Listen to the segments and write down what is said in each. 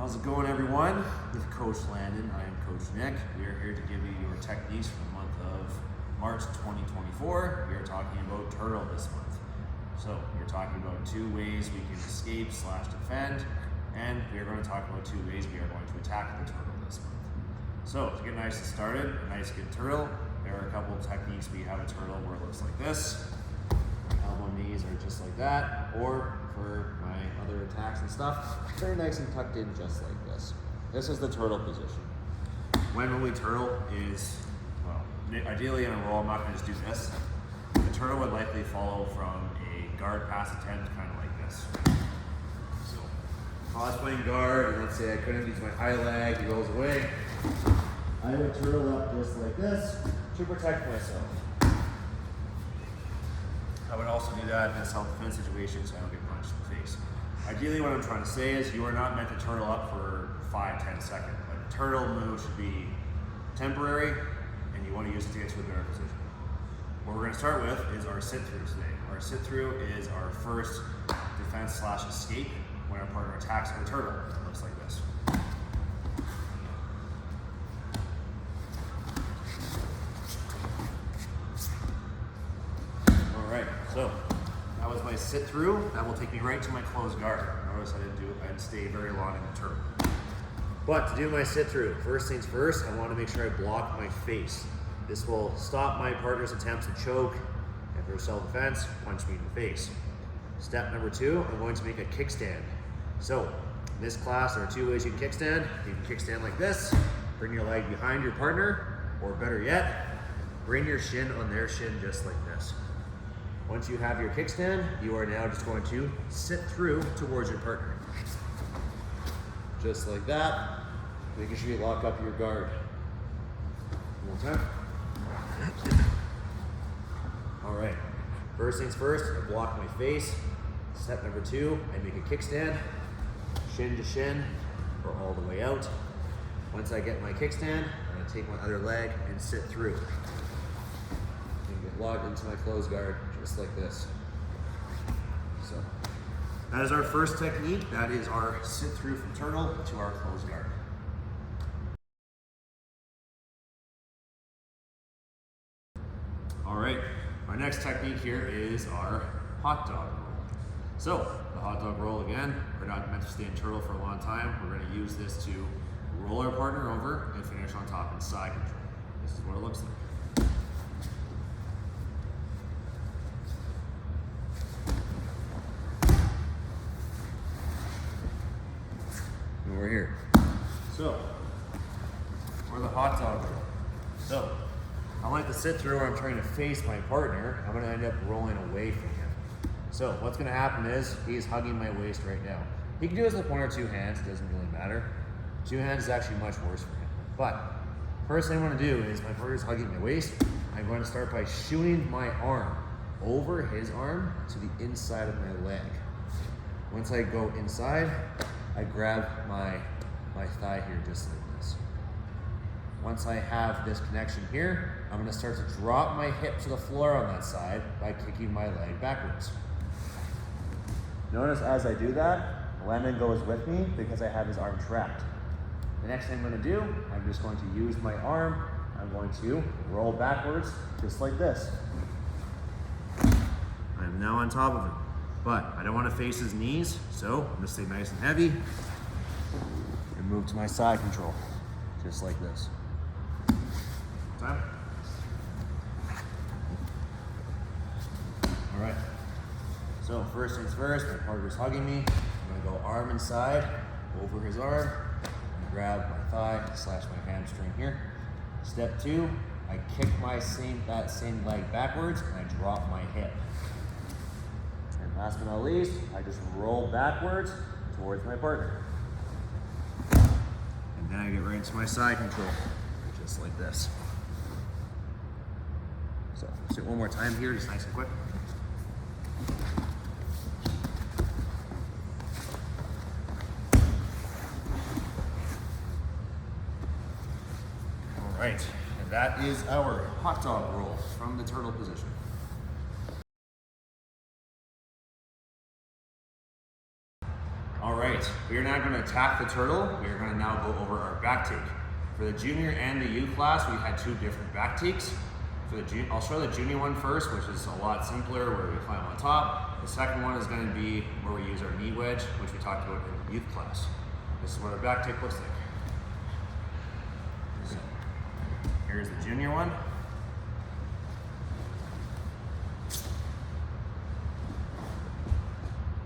How's it going, everyone? With Coach Landon, I am Coach Nick. We are here to give you your techniques for the month of March 2024. We are talking about turtle this month. So we're talking about 2 ways we can escape / defend, and we are going to talk about 2 ways we are going to attack the turtle this month. So to get nice and started, a nice good turtle, there are a couple of techniques. We have a turtle where it looks like this. Elbow knees are just like that, or for my other attacks and stuff, they're nice and tucked in just like this. This is the turtle position. When we turtle is, well, ideally in a roll, I'm not going to just do this. The turtle would likely follow from a guard pass attempt, kind of like this. So, if I was playing guard, and let's say I couldn't use my high leg, he rolls away, I would turtle up just like this to protect myself. I would also do that in a self-defense situation so I don't get punched in the face. Ideally, what I'm trying to say is you are not meant to turtle up for 5-10 seconds. A turtle move should be temporary, and you want to use it to get to a better position. What we're going to start with is our sit-through today. Our sit-through is our first defense / escape when our partner attacks our turtle. It looks like this. So that was my sit through. That will take me right to my closed guard. Notice I didn't stay very long in the turtle. But to do my sit through, first things first, I want to make sure I block my face. This will stop my partner's attempts to choke, and for self-defense, punch me in the face. Step number 2, I'm going to make a kickstand. So in this class, there are 2 ways you can kickstand. You can kickstand like this, bring your leg behind your partner, or better yet, bring your shin on their shin just like this. Once you have your kickstand, you are now just going to sit through towards your partner. Just like that, making sure you lock up your guard. One more time. All right, first things first, I block my face. Step number 2, I make a kickstand, shin to shin, or all the way out. Once I get my kickstand, I'm gonna take my other leg and sit through. And get locked into my closed guard. Just like this. So that is our first technique. That is our sit through from turtle to our closed guard. All right, our next technique here is our hot dog roll. So the hot dog roll, again, we're not meant to stay in turtle for a long time. We're going to use this to roll our partner over and finish on top in side control. This is what it looks like. We're here. So, for the hot dog roll. So, I like to sit through where I'm trying to face my partner. I'm going to end up rolling away from him. So, what's going to happen is he's hugging my waist right now. He can do this with 1 or 2 hands. It doesn't really matter. 2 hands is actually much worse for him. But first thing I want to do is my partner's hugging my waist. I'm going to start by shooting my arm over his arm to the inside of my leg. Once I go inside, I grab my thigh here just like this. Once I have this connection here, I'm going to start to drop my hip to the floor on that side by kicking my leg backwards. Notice as I do that, Landon goes with me because I have his arm trapped. The next thing I'm going to do, I'm just going to use my arm. I'm going to roll backwards just like this. I'm now on top of him. But I don't want to face his knees, so I'm going to stay nice and heavy and move to my side control, just like this. Time. All right. So first things first, my partner's hugging me. I'm going to go arm inside, over his arm, and grab my thigh, / my hamstring here. Step 2, I kick that same leg backwards, and I drop my hip. Last but not least, I just roll backwards towards my partner. And then I get right into my side control, just like this. So, let's do it one more time here, just nice and quick. All right, and that is our hot dog roll from the turtle position. All right, right, we are now going to attack the turtle. We are going to now go over our back take. For the junior and the youth class, we had two different back takes. I'll show the junior one first, which is a lot simpler, where we climb on top. The second one is going to be where we use our knee wedge, which we talked about in the youth class. This is what our back take looks like. So, here's the junior one.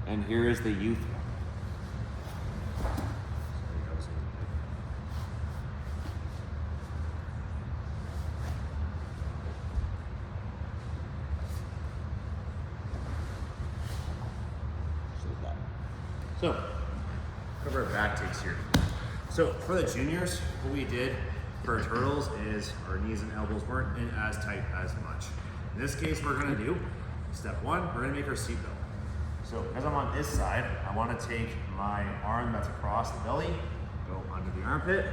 And here is the youth one. So, cover our back takes here. So for the juniors, what we did for our turtles is our knees and elbows weren't in as tight as much. In this case, we're gonna do, step one, we're gonna make our seatbelt. So as I'm on this side, I wanna take my arm that's across the belly, go under the armpit,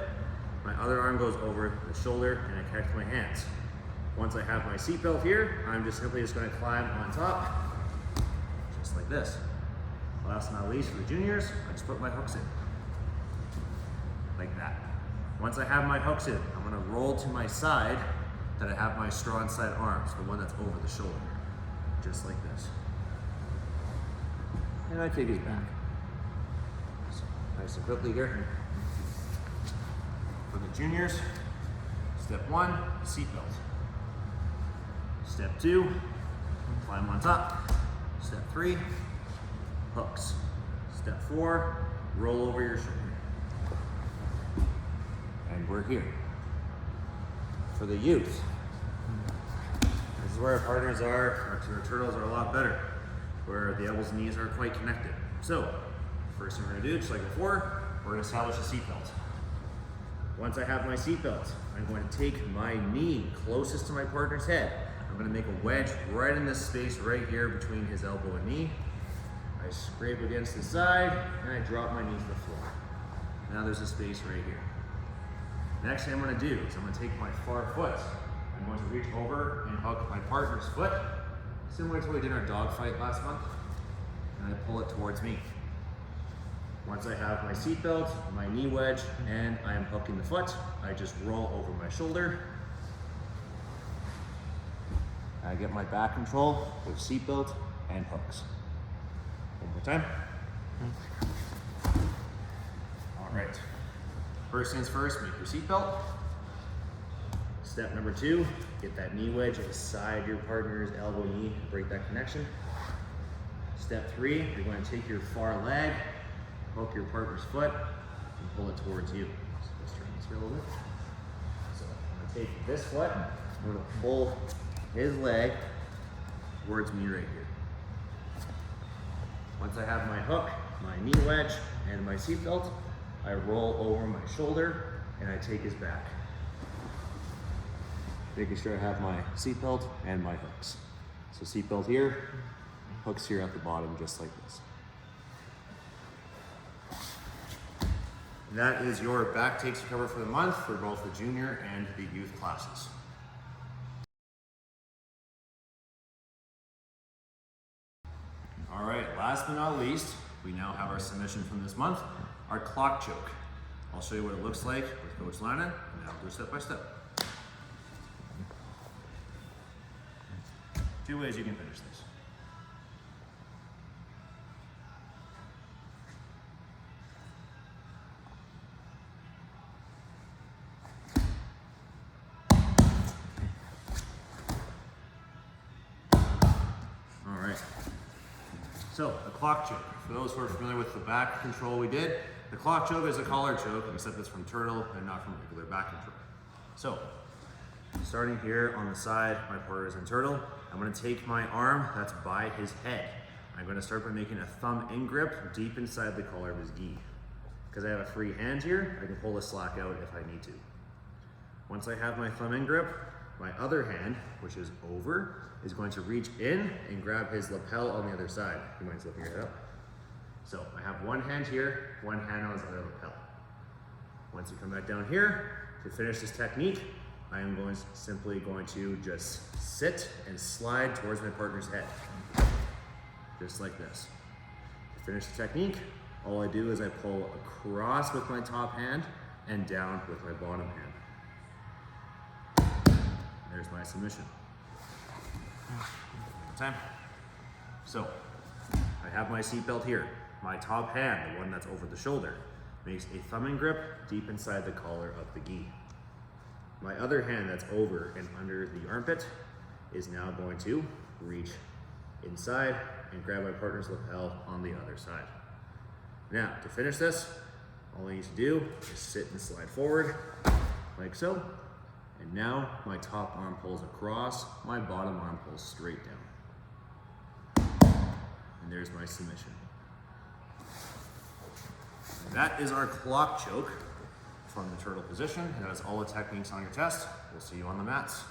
my other arm goes over the shoulder, and I connect my hands. Once I have my seatbelt here, I'm just simply gonna climb on top, just like this. Last but not least, for the juniors, I just put my hooks in, like that. Once I have my hooks in, I'm gonna roll to my side that I have my strong side arms, the one that's over the shoulder, just like this. And I take his back. So, nice and quickly here. For the juniors, step one, seatbelt. Step two, climb on top. Step three, hooks. Step four, roll over your shoulder. And we're here. For the youth, this is where our partners are, our turtles are a lot better, where the elbows and knees are quite connected. So, first thing we're gonna do, just like before, we're gonna establish a seatbelt. Once I have my seatbelt, I'm going to take my knee closest to my partner's head. I'm gonna make a wedge right in this space right here between his elbow and knee. I scrape against the side, and I drop my knee to the floor. Now there's a space right here. Next thing I'm gonna do is I'm gonna take my far foot. I'm going to reach over and hook my partner's foot, similar to what we did in our dog fight last month, and I pull it towards me. Once I have my seatbelt, my knee wedge, and I am hooking the foot, I just roll over my shoulder. I get my back control with seatbelt and hooks. One more time. All right. First things first, make your seatbelt. Step number two, get that knee wedge inside your partner's elbow knee, break that connection. Step three, you're going to take your far leg, hook your partner's foot, and pull it towards you. So let's turn this here a little bit. So I'm going to take this foot, I'm going to pull his leg towards me right here. Once I have my hook, my knee wedge, and my seatbelt, I roll over my shoulder and I take his back. Making sure I have my seatbelt and my hooks. So seatbelt here, hooks here at the bottom, just like this. And that is your back takes to cover for the month for both the junior and the youth classes. All right, last but not least, we now have our submission from this month, our clock choke. I'll show you what it looks like with Coach Nolan, and then I'll do step by step. Two ways you can finish this. All right. So, a clock choke. For those who are familiar with the back control we did, the clock choke is a collar choke, except it's from turtle and not from regular back control. So, starting here on the side, my partner is in turtle. I'm going to take my arm that's by his head. I'm going to start by making a thumb in grip deep inside the collar of his gi. Because I have a free hand here, I can pull the slack out if I need to. Once I have my thumb in grip, my other hand, which is over, is going to reach in and grab his lapel on the other side. You mind lifting your head up? So I have one hand here, one hand on his other lapel. Once you come back down here, to finish this technique, I am simply going to just sit and slide towards my partner's head. Just like this. To finish the technique, All I do is I pull across with my top hand and down with my bottom hand. There's my submission. Time. So, I have my seatbelt here. My top hand, the one that's over the shoulder, makes a thumbing grip deep inside the collar of the gi. My other hand that's over and under the armpit is now going to reach inside and grab my partner's lapel on the other side. Now, to finish this, all I need to do is sit and slide forward, like so. And now my top arm pulls across, my bottom arm pulls straight down. And there's my submission. And that is our clock choke from the turtle position. And that is all the techniques on your test. We'll see you on the mats.